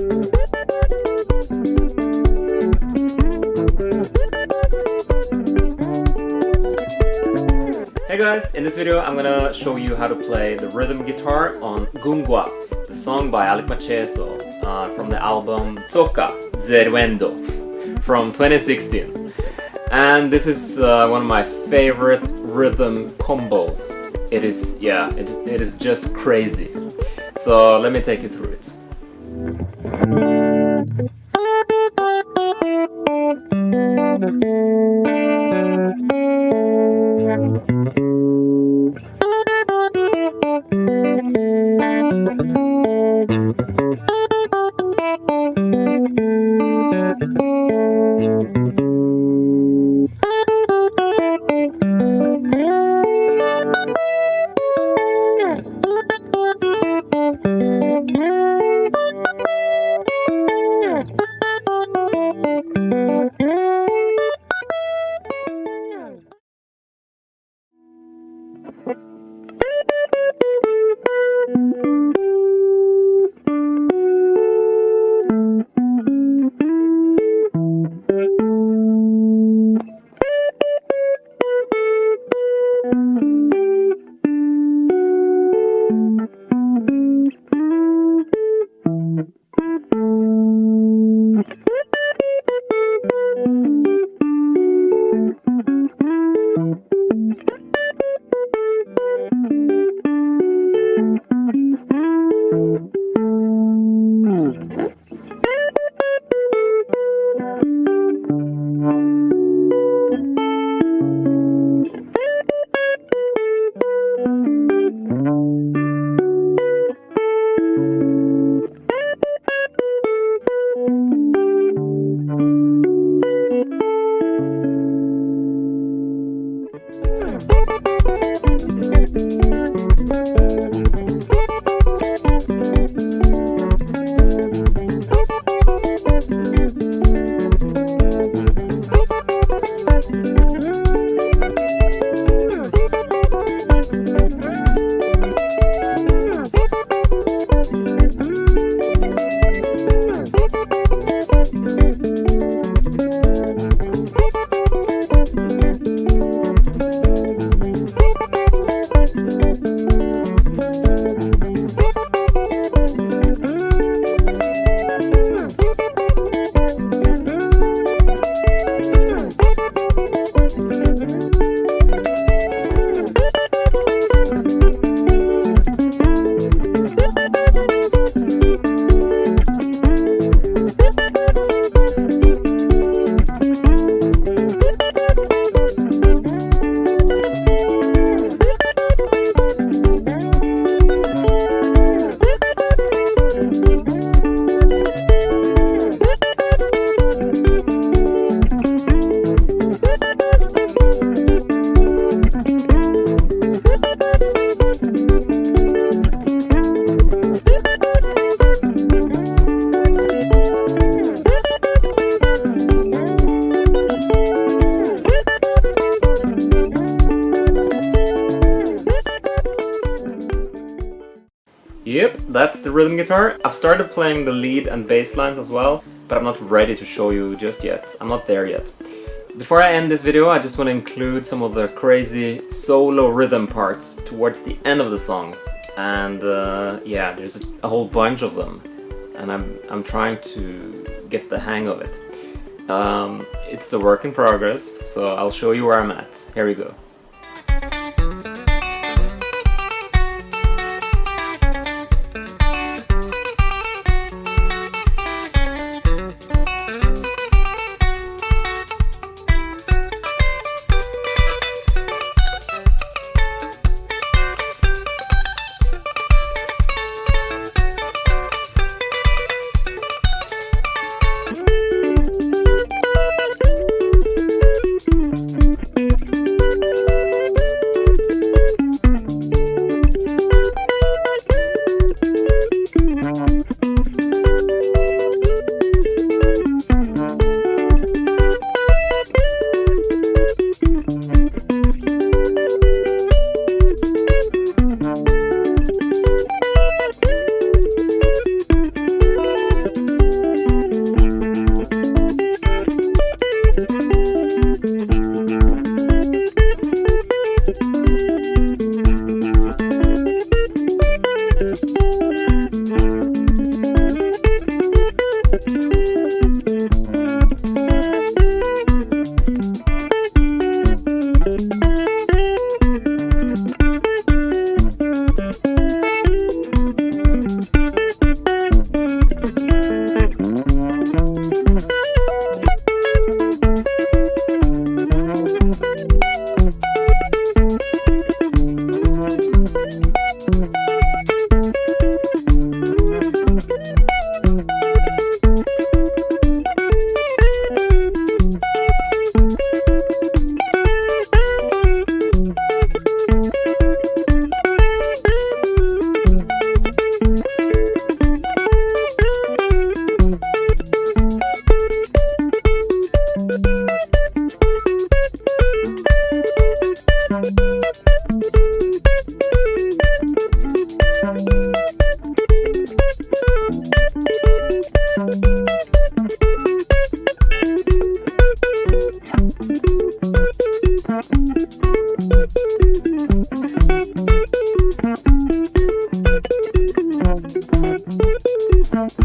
Hey guys, in this video I'm gonna show you how to play the rhythm guitar on Gungwa, the song by Alec Macheso from the album Soka Zeruendo from 2016. And this is one of my favorite rhythm combos. It is just crazy. So let me take you through it. Yep, that's the rhythm guitar. I've started playing the lead and bass lines as well, but I'm not ready to show you just yet. I'm not there yet. Before I end this video, I just want to include some of the crazy solo rhythm parts towards the end of the song. And yeah, there's a whole bunch of them, and I'm trying to get the hang of it. It's a work in progress, so I'll show you where I'm at. Here we go. Thank